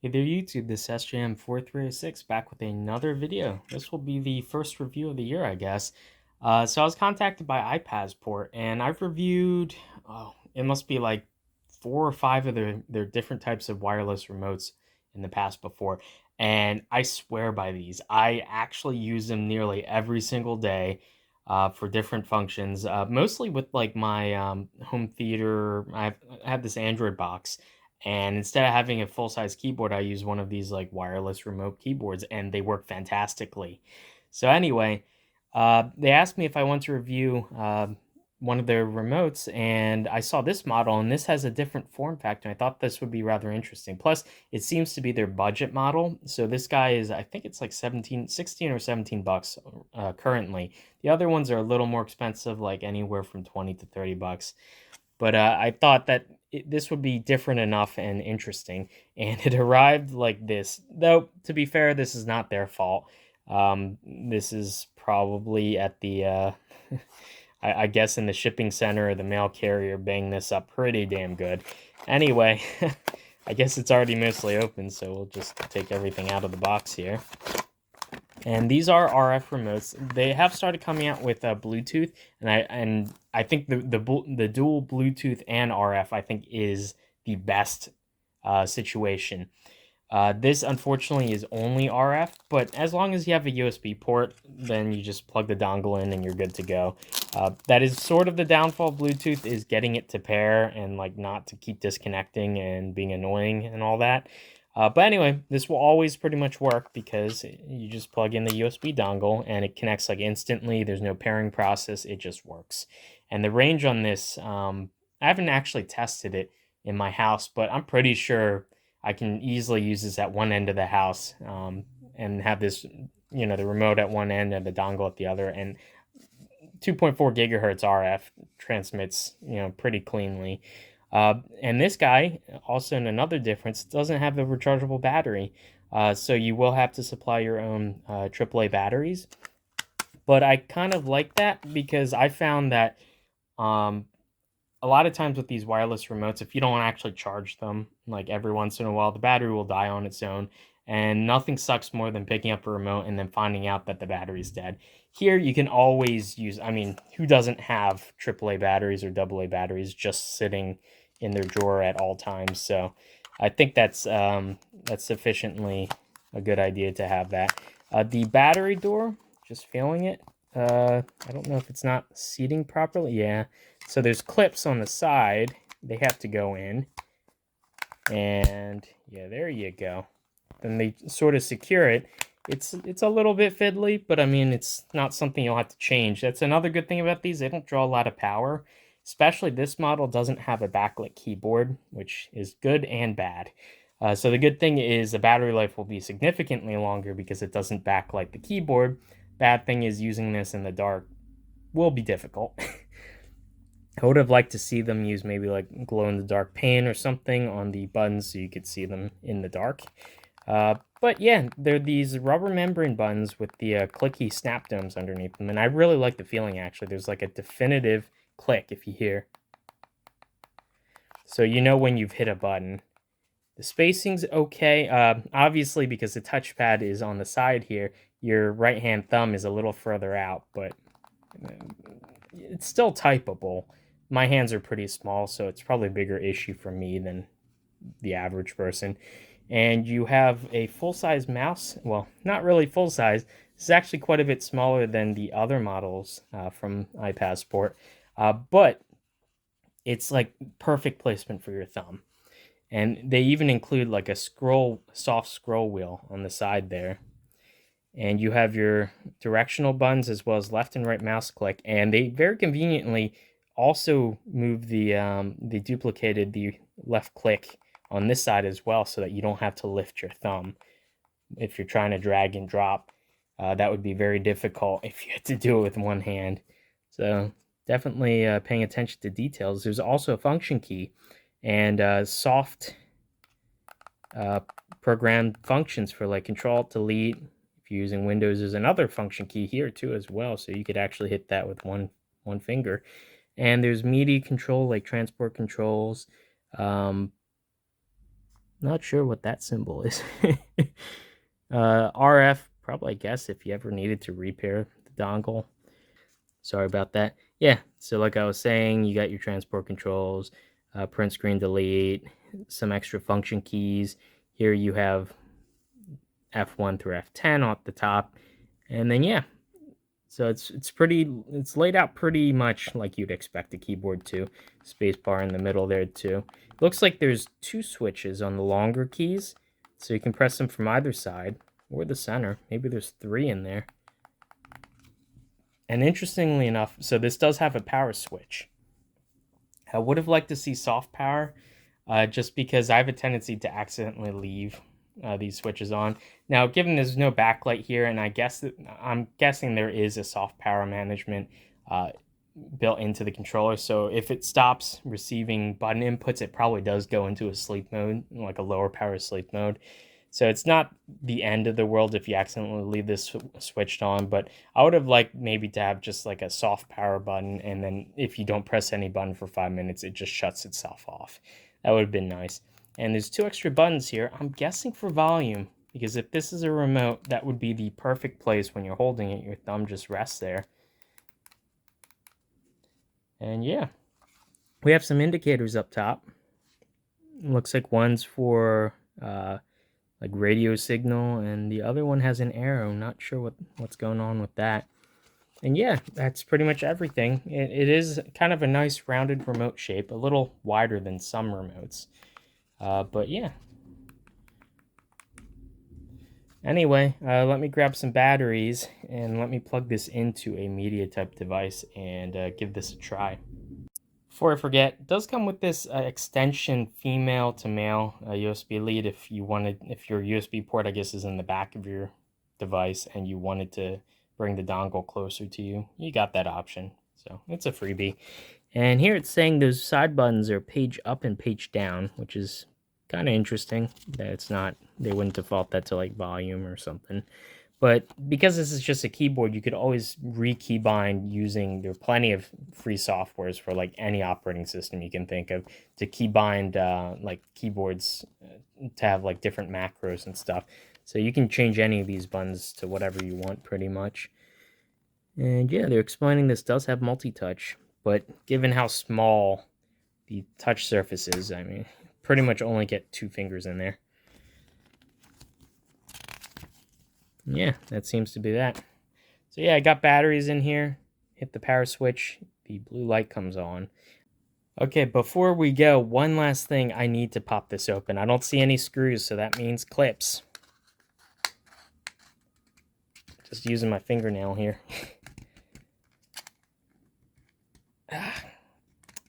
Hey there YouTube, this is sjm4306 back with another video. This will be the first review of the year, I guess. So I was contacted by iPazzPort, and I've reviewed, it must be like 4 or 5 of their different types of wireless remotes in the past before. And I swear by these. I actually use them nearly every single day for different functions, mostly with like my home theater. I have this Android box, and instead of having a full-size keyboard, I use one of these like wireless remote keyboards, and they work fantastically. So anyway, they asked me if I want to review one of their remotes, and I saw this model, and this has a different form factor. I thought this would be rather interesting. Plus, it seems to be their budget model. So this guy is, I think it's like 16 or 17 bucks currently. The other ones are a little more expensive, like anywhere from 20 to 30 bucks. But I thought that this would be different enough and interesting, and it arrived like this. Though, to be fair, this is not their fault. This is probably at the, I guess, in the shipping center or the mail carrier banged this up pretty damn good. Anyway, I guess it's already mostly open, so we'll just take everything out of the box here. And these are RF remotes. They have started coming out with Bluetooth, and I think the dual Bluetooth and RF I think is the best situation. This unfortunately is only RF, but as long as you have a USB port, then you just plug the dongle in and you're good to go. That is sort of the downfall of Bluetooth, is getting it to pair and like not to keep disconnecting and being annoying and all that. But anyway, this will always pretty much work because you just plug in the USB dongle and it connects like instantly. There's no pairing process. It just works. And the range on this, I haven't actually tested it in my house, but I'm pretty sure I can easily use this at one end of the house, and have this, the remote at one end and the dongle at the other. And 2.4 gigahertz RF transmits, pretty cleanly. And this guy, also in another difference, doesn't have the rechargeable battery. So you will have to supply your own AAA batteries. But I kind of like that because I found that a lot of times with these wireless remotes, if you don't actually charge them, like every once in a while, the battery will die on its own. And nothing sucks more than picking up a remote and then finding out that the battery's dead. Here, you can always use, I mean, who doesn't have AAA batteries or AA batteries just sitting in their drawer at all times? So I think that's sufficiently a good idea to have that. The battery door, just feeling it. I don't know if it's not seating properly. Yeah. So there's clips on the side. They have to go in. And yeah, there you go. Then they sort of secure it. It's a little bit fiddly, but I mean, it's not something you'll have to change. That's another good thing about these. They don't draw a lot of power. Especially this model doesn't have a backlit keyboard, which is good and bad. So the good thing is the battery life will be significantly longer because it doesn't backlight the keyboard. Bad thing is using this in the dark will be difficult. I would have liked to see them use maybe like glow in the dark paint or something on the buttons so you could see them in the dark. But yeah, they're these rubber membrane buttons with the clicky snap domes underneath them, and I really like the feeling actually. There's like a definitive click if you hear. So you know when you've hit a button. The spacing's okay. Obviously, because the touchpad is on the side here, your right-hand thumb is a little further out, but it's still typable. My hands are pretty small, so it's probably a bigger issue for me than the average person. And you have a full-size mouse. Well, not really full-size. It's actually quite a bit smaller than the other models from iPazzPort, but it's like perfect placement for your thumb. And they even include like a soft scroll wheel on the side there. And you have your directional buttons as well as left and right mouse click. And they very conveniently also move they duplicated the left click on this side as well, so that you don't have to lift your thumb if you're trying to drag and drop. That would be very difficult if you had to do it with one hand. So definitely paying attention to details. There's also a function key and soft programmed functions for like Control Delete. If you're using Windows, there's another function key here too as well, so you could actually hit that with one finger. And there's media control like transport controls. Not sure what that symbol is. RF, probably, I guess, if you ever needed to repair the dongle. Sorry about that. Yeah, so like I was saying, you got your transport controls, print screen delete, some extra function keys. Here you have F1 through F10 off the top. And then yeah, so it's laid out pretty much like you'd expect a keyboard to. Spacebar in the middle there too. Looks like there's 2 switches on the longer keys, so you can press them from either side or the center. Maybe there's 3 in there. And interestingly enough, so this does have a power switch. I would have liked to see soft power, just because I have a tendency to accidentally leave these switches on. Now, given there's no backlight here, and I'm guessing there is a soft power management built into the controller, so if it stops receiving button inputs, it probably does go into a sleep mode, like a lower power sleep mode. So it's not the end of the world if you accidentally leave this switched on, but I would have liked maybe to have just like a soft power button, and then if you don't press any button for 5 minutes, it just shuts itself off. That would have been nice. And there's 2 extra buttons here, I'm guessing for volume, because if this is a remote, that would be the perfect place when you're holding it. Your thumb just rests there. And yeah, we have some indicators up top. Looks like one's for like radio signal, and the other one has an arrow. Not sure what's going on with that. And yeah, that's pretty much everything. It is kind of a nice rounded remote shape, a little wider than some remotes. But yeah. Anyway, let me grab some batteries and let me plug this into a media type device and give this a try. Before I forget, it does come with this extension female to male USB lead if your USB port, I guess, is in the back of your device and you wanted to bring the dongle closer to you. You got that option. So it's a freebie. And here it's saying those side buttons are page up and page down, which is kind of interesting that they wouldn't default that to like volume or something. But because this is just a keyboard, you could always re-keybind using, there are plenty of free softwares for like any operating system you can think of to keybind like keyboards to have like different macros and stuff. So you can change any of these buttons to whatever you want pretty much. And yeah, they're explaining this does have multi-touch, but given how small the touch surface is, I mean, pretty much only get 2 fingers in there. Yeah, that seems to be that. So yeah, I got batteries in here. Hit the power switch. The blue light comes on. Okay, before we go, one last thing. I need to pop this open. I don't see any screws, so that means clips. Just using my fingernail here. I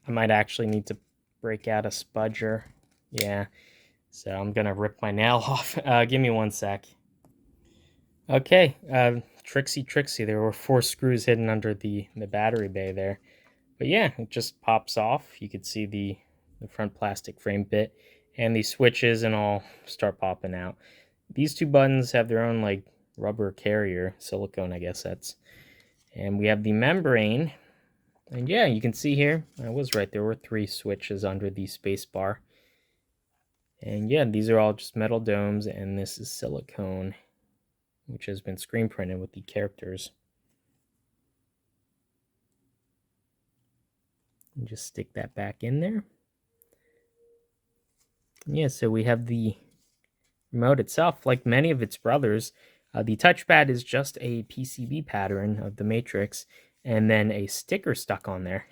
might actually need to break out a spudger. Yeah, so I'm gonna rip my nail off. Give me 1 sec. Okay, Trixie. There were 4 screws hidden under the battery bay there. But yeah, it just pops off. You could see the front plastic frame bit, and the switches and all start popping out. These 2 buttons have their own like rubber carrier, silicone, I guess that's. And we have the membrane. And yeah, you can see here, I was right, there were 3 switches under the space bar. And yeah, these are all just metal domes, and this is silicone, which has been screen printed with the characters. And just stick that back in there. Yeah, so we have the remote itself. Like many of its brothers, the touchpad is just a PCB pattern of the matrix and then a sticker stuck on there,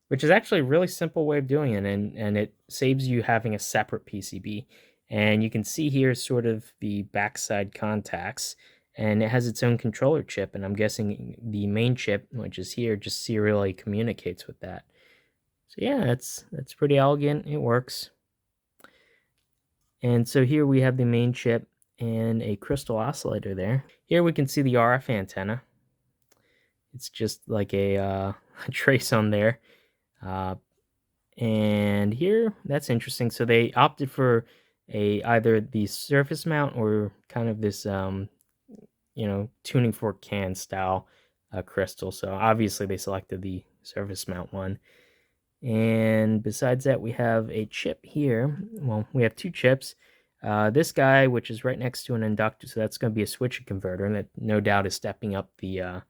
which is actually a really simple way of doing it, and it saves you having a separate PCB. And you can see here sort of the backside contacts, and it has its own controller chip, and I'm guessing the main chip, which is here, just serially communicates with that. So yeah, that's pretty elegant. It works. And so here we have the main chip and a crystal oscillator there. Here we can see the RF antenna. It's just like a trace on there. And here, that's interesting. So they opted for either the surface mount or kind of this, tuning fork can style crystal. So obviously they selected the surface mount one. And besides that, we have a chip here. Well, we have two chips. This guy, which is right next to an inductor, so that's going to be a switch converter, and that no doubt is stepping up the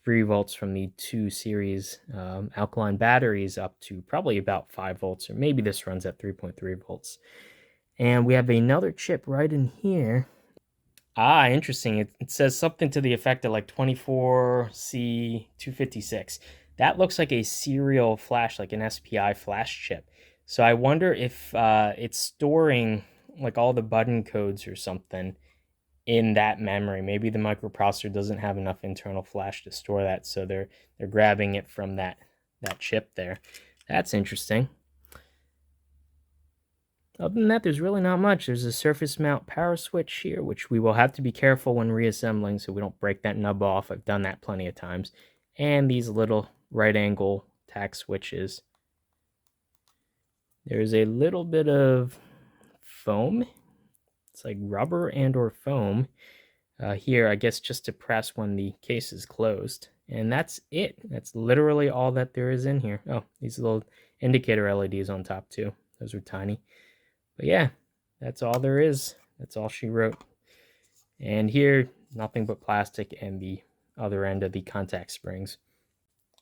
3 volts from the 2 series alkaline batteries up to probably about 5 volts, or maybe this runs at 3.3 volts. And we have another chip right in here. Ah, interesting. It says something to the effect of like 24C256. That looks like a serial flash, like an SPI flash chip. So I wonder if it's storing like all the button codes or something in that memory. Maybe the microprocessor doesn't have enough internal flash to store that, so they're grabbing it from that chip there. That's interesting. Other than that, there's really not much. There's a surface mount power switch here, which we will have to be careful when reassembling so we don't break that nub off. I've done that plenty of times. And these little right angle tack switches. There's a little bit of foam. It's like rubber and or foam here, I guess, just to press when the case is closed. And that's it. That's literally all that there is in here. Oh, these little indicator LEDs on top too. Those are tiny. But yeah, that's all there is. That's all she wrote. And here, nothing but plastic and the other end of the contact springs.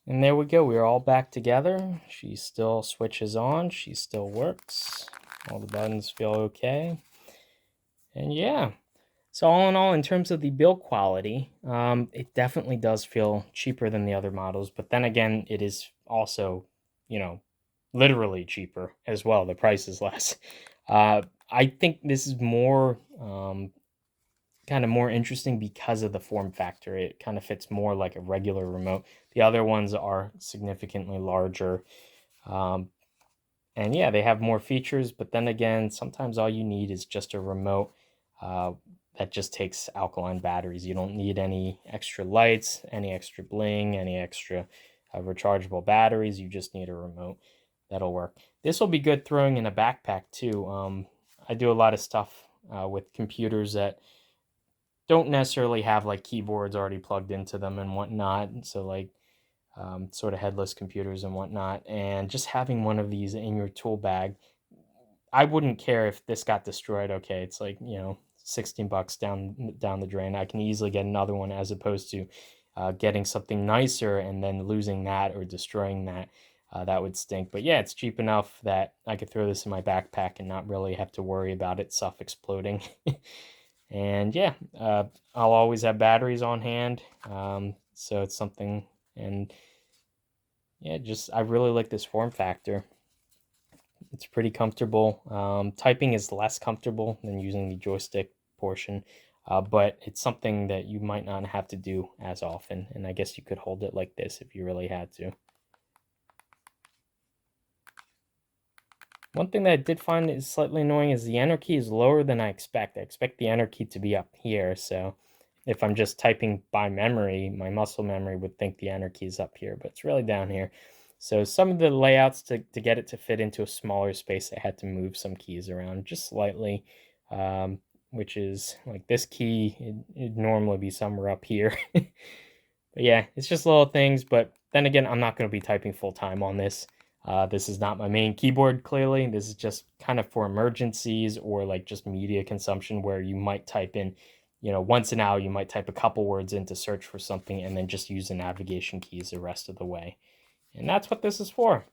And there we go. We're all back together. She still switches on. She still works. All the buttons feel okay. And yeah. So all in all, in terms of the build quality, it definitely does feel cheaper than the other models. But then again, it is also, literally cheaper as well. The price is less. I think this is more kind of more interesting because of the form factor. It kind of fits more like a regular remote. The other ones are significantly larger. And yeah, they have more features, but then again, sometimes all you need is just a remote that just takes alkaline batteries. You don't need any extra lights, any extra bling, any extra rechargeable batteries. You just need a remote. That'll work. This will be good throwing in a backpack too. I do a lot of stuff with computers that don't necessarily have like keyboards already plugged into them and whatnot. So like sort of headless computers and whatnot. And just having one of these in your tool bag, I wouldn't care if this got destroyed. Okay, it's like, 16 bucks down the drain. I can easily get another one as opposed to getting something nicer and then losing that or destroying that. That would stink. But yeah, it's cheap enough that I could throw this in my backpack and not really have to worry about it self-exploding. And yeah, I'll always have batteries on hand. So it's something, and yeah, I really like this form factor. It's pretty comfortable. Typing is less comfortable than using the joystick portion, but it's something that you might not have to do as often. And I guess you could hold it like this if you really had to. One thing that I did find is slightly annoying is the enter key is lower than I expect. I expect the enter key to be up here, so if I'm just typing by memory, my muscle memory would think the enter key is up here, but it's really down here. So some of the layouts to get it to fit into a smaller space, I had to move some keys around just slightly, which is like this key, it'd normally be somewhere up here. But yeah, it's just little things, but then again, I'm not going to be typing full time on this. This is not my main keyboard, clearly. This is just kind of for emergencies or like just media consumption where you might type in, once an hour, you might type a couple words in to search for something and then just use the navigation keys the rest of the way. And that's what this is for.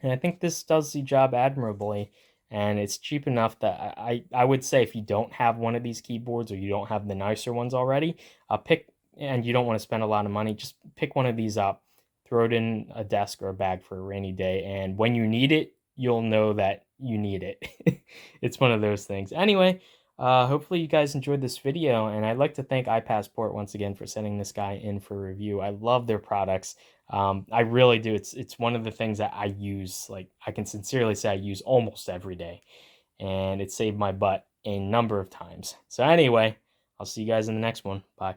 And I think this does the job admirably. And it's cheap enough that I would say if you don't have one of these keyboards or you don't have the nicer ones already, and you don't want to spend a lot of money, just pick one of these up, throw it in a desk or a bag for a rainy day, and when you need it, you'll know that you need it. It's one of those things. Anyway, hopefully you guys enjoyed this video, and I'd like to thank iPazzPort once again for sending this guy in for review. I love their products. I really do. It's one of the things that I use, like I can sincerely say I use almost every day, and it saved my butt a number of times. So anyway, I'll see you guys in the next one. Bye.